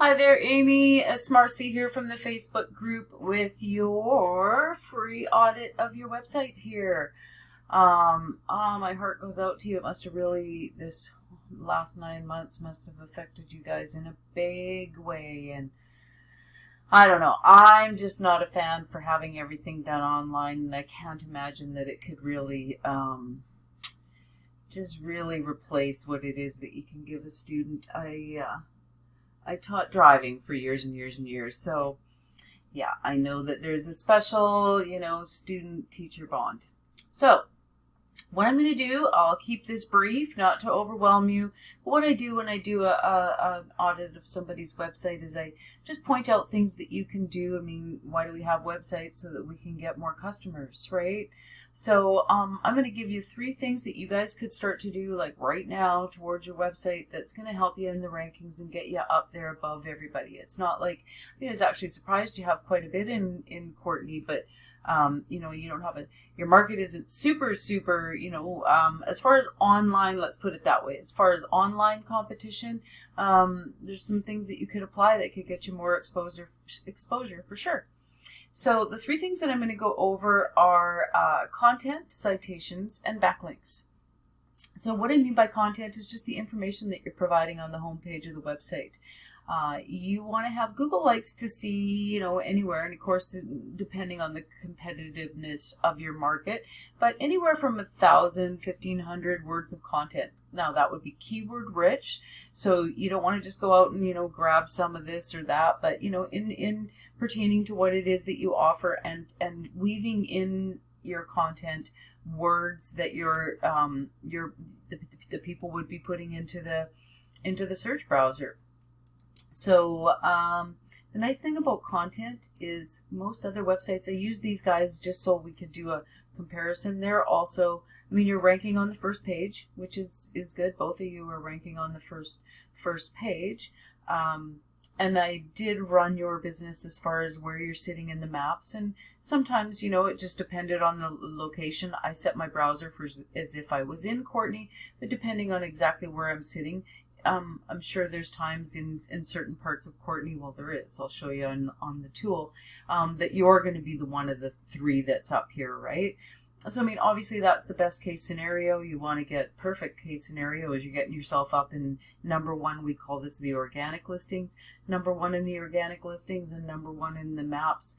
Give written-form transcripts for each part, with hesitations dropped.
Hi there, Amy. It's Marcy here from the Facebook group with your free audit of your website here. My heart goes out to you. It must have really, this last 9 months must have affected you guys in a big way. And I don't know. I'm just not a fan for having everything done online, and I can't imagine that it could really, just really replace what it is that you can give a student. I taught driving for years and years and years. So, yeah, I know that there's a special, student-teacher bond. So, what I'm going to do, I'll keep this brief, not to overwhelm you. But what I do when I do an audit of somebody's website is I just point out things that you can do. I mean, why do we have websites? So that we can get more customers, right? So I'm going to give you 3 things that you guys could start to do like right now towards your website that's going to help you in the rankings and get you up there above everybody. It's not like, I was actually surprised you have quite a bit in Courtney, but you don't have your market isn't super, as far as online, let's put it that way. As far as online competition, there's some things that you could apply that could get you more exposure for sure. So the 3 things that I'm going to go over are content, citations, and backlinks. So what I mean by content is just the information that you're providing on the homepage of the website. You want to have Google likes to see, anywhere, and of course, depending on the competitiveness of your market, but anywhere from 1,000, 1,500 words of content. Now, that would be keyword rich, so you don't want to just go out and, grab some of this or that, but, in pertaining to what it is that you offer and weaving in your content words that the people would be putting into the search browser. So the nice thing about content is most other websites, I use these guys just so we can do a comparison. They're also, you're ranking on the first page, which is good. Both of you are ranking on the first page. And I did run your business as far as where you're sitting in the maps. And sometimes, it just depended on the location. I set my browser for as if I was in Courtney, but depending on exactly where I'm sitting, I'm sure there's times in certain parts of Courtney, well, there is, I'll show you on the tool, that you're going to be the one of the 3 that's up here, right? So, obviously that's the best case scenario. You want to get perfect case scenario is you're getting yourself up in number 1. We call this the organic listings. Number 1 in the organic listings and number 1 in the maps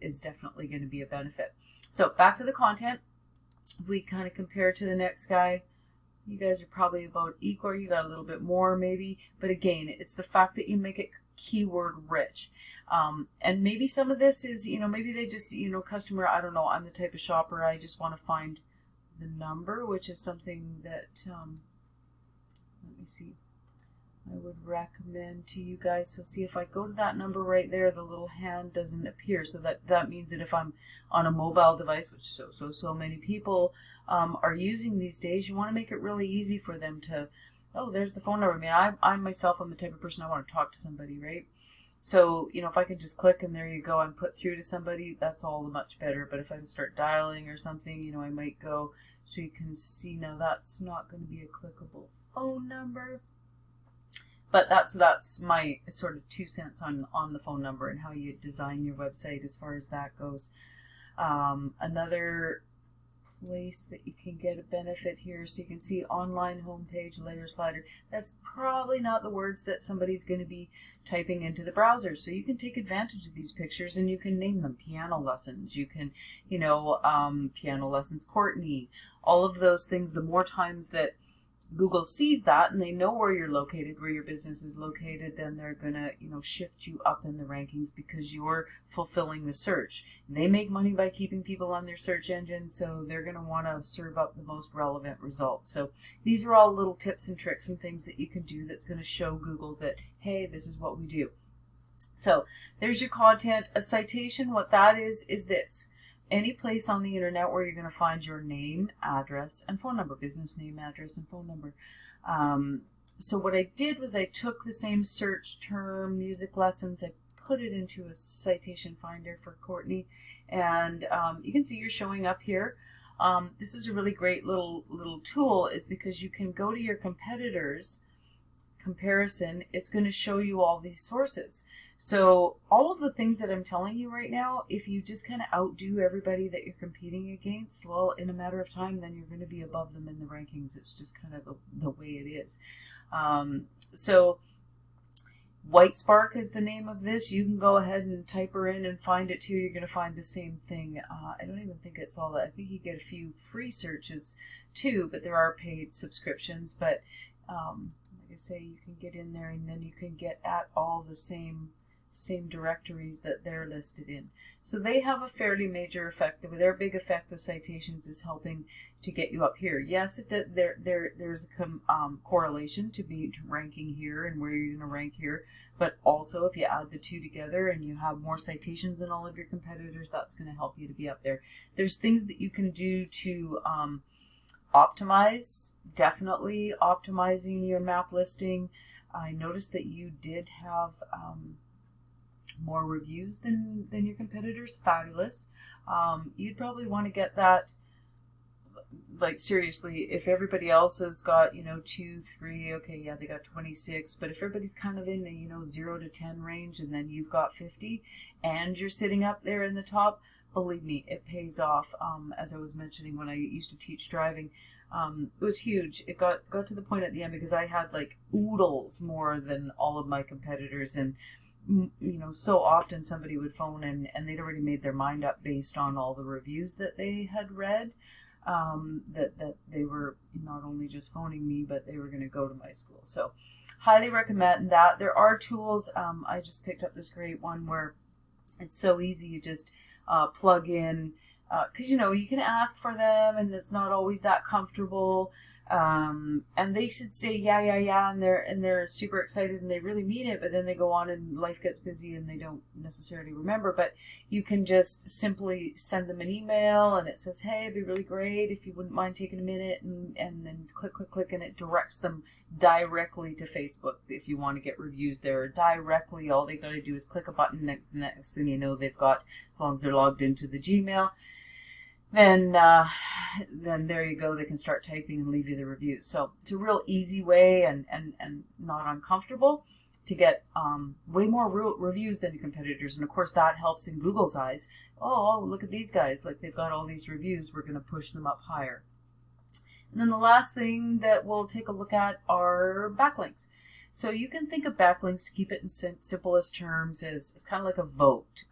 is definitely going to be a benefit. So back to the content. If we kind of compare to the next guy, you guys are probably about equal. You got a little bit more maybe, but again, it's the fact that you make it keyword rich. And maybe some of this is, maybe they just, customer, I don't know, I'm the type of shopper, I just want to find the number, which is something that, let me see, I would recommend to you guys. So see, if I go to that number right there, the little hand doesn't appear. So that means that if I'm on a mobile device, which so many people are using these days, you want to make it really easy for them to, oh, there's the phone number. I myself, I'm the type of person I want to talk to somebody, right? So, if I can just click and there you go, I'm put through to somebody, that's all much better. But if I start dialing or something, I might go, so you can see now that's not going to be a clickable phone number. But that's my sort of 2 cents on the phone number and how you design your website as far as that goes. Another place that you can get a benefit here, so you can see online homepage layer slider. That's probably not the words that somebody's going to be typing into the browser. So you can take advantage of these pictures and you can name them piano lessons. You can, piano lessons Courtney. All of those things. The more times that Google sees that and they know where you're located, where your business is located, then they're going to, shift you up in the rankings because you're fulfilling the search. They make money by keeping people on their search engine, so they're going to want to serve up the most relevant results. So these are all little tips and tricks and things that you can do that's going to show Google that, hey, this is what we do. So there's your content. A citation, what that is this. Any place on the internet where you're going to find your name, address, and phone number, business name, address, and phone number. So what I did was I took the same search term, music lessons, I put it into a citation finder for Courtney, and you can see you're showing up here. This is a really great little tool, is because you can go to your competitors' comparison, it's going to show you all these sources. So all of the things that I'm telling you right now, if you just kind of outdo everybody that you're competing against, well, in a matter of time, then you're going to be above them in the rankings. It's just kind of the way it is. So White Spark is the name of this. You can go ahead and type her in and find it too. You're going to find the same thing. I don't even think it's all that. I think you get a few free searches too, but there are paid subscriptions. But like I say, you can get in there and then you can get at all the same directories that they're listed in. So they have a fairly major effect. Their big effect, the Citations, is helping to get you up here. Yes, it does, there's a correlation to ranking here and where you're going to rank here, but also if you add the two together and you have more citations than all of your competitors, that's going to help you to be up there. There's things that you can do to optimize, definitely optimizing your map listing. I noticed that you did have more reviews than your competitors. Fabulous. You'd probably want to get that, like, seriously, if everybody else has got, 2, 3, okay, yeah, they got 26, but if everybody's kind of in the 0 to 10 range and then you've got 50 and you're sitting up there in the top, believe me, it pays off. As I was mentioning, when I used to teach driving, it was huge. It got to the point at the end because I had like oodles more than all of my competitors, and so often somebody would phone and they'd already made their mind up based on all the reviews that they had read, that they were not only just phoning me, but they were going to go to my school. So highly recommend that. There are tools. I just picked up this great one where it's so easy. You just plug in, because you can ask for them and it's not always that comfortable. And they should say yeah, and they're super excited and they really mean it, but then they go on and life gets busy and they don't necessarily remember. But you can just simply send them an email and it says, hey, it'd be really great if you wouldn't mind taking a minute, and then click, and it directs them directly to Facebook. If you want to get reviews there directly, all they got to do is click a button, and the next thing you know, they've got, as long as they're logged into the Gmail, then there you go. They can start typing and leave you the review. So it's a real easy way and not uncomfortable to get way more reviews than your competitors. And of course that helps in Google's eyes. Oh, look at these guys. Like, they've got all these reviews. We're going to push them up higher. And then the last thing that we'll take a look at are backlinks. So you can think of backlinks, to keep it in simplest terms, as kind of like a vote.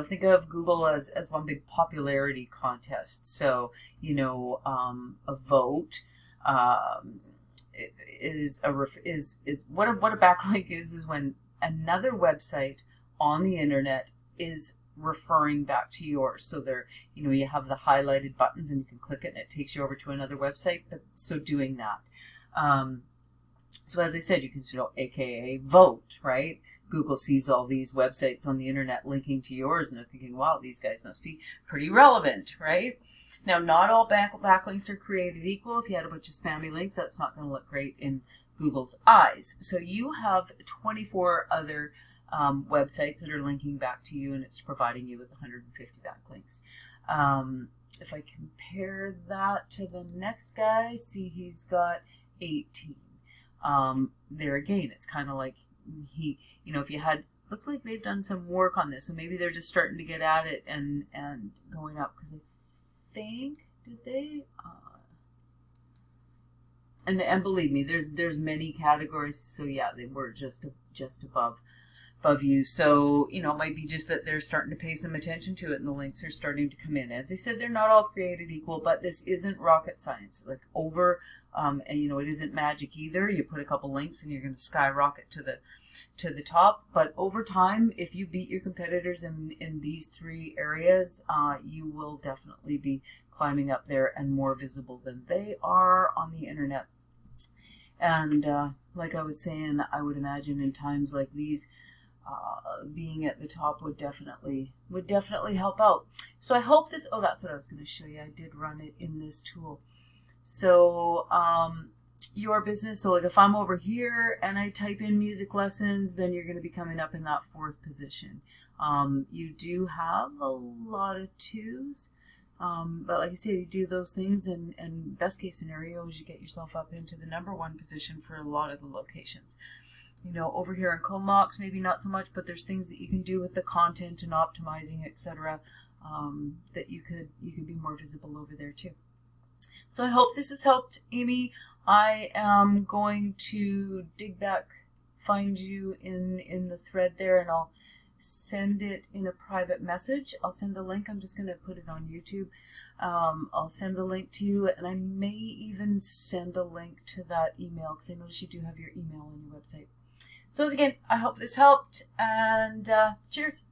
Think of Google as one big popularity contest. So, a vote is what a backlink is when another website on the internet is referring back to yours. So there, you have the highlighted buttons and you can click it and it takes you over to another website. But so doing that. So as I said, you can AKA vote, right? Google sees all these websites on the internet linking to yours and they're thinking, wow, these guys must be pretty relevant, right? Now, not all backlinks are created equal. If you had a bunch of spammy links, that's not going to look great in Google's eyes. So you have 24 other websites that are linking back to you, and it's providing you with 150 backlinks. If I compare that to the next guy, see, he's got 18. There again, it's kind of like if you had, looks like they've done some work on this, so maybe they're just starting to get at it and going up, because I think, did they? And believe me, there's many categories, so yeah, they were just above you. So, it might be just that they're starting to pay some attention to it and the links are starting to come in. As I said, they're not all created equal, but this isn't rocket science. Like, and it isn't magic either. You put a couple links and you're going to skyrocket to the top. But over time, if you beat your competitors in these three areas, you will definitely be climbing up there and more visible than they are on the internet. And like I was saying, I would imagine in times like these, being at the top would definitely help out. So I hope this, that's what I was going to show you. I did run it in this tool. So your business, so like if I'm over here and I type in music lessons, then you're going to be coming up in that 4th position. You do have a lot of 2s, But like I say, you do those things, and best case scenario is you get yourself up into the #1 position for a lot of the locations. You know, over here in Comox, maybe not so much, but there's things that you can do with the content and optimizing, etc., that you could be more visible over there too. So I hope this has helped, Amy. I am going to dig back, find you in the thread there, and I'll send it in a private message. I'll send the link. I'm just going to put it on YouTube. I'll send the link to you, and I may even send a link to that email, because I notice you do have your email on your website. So again, I hope this helped, and cheers.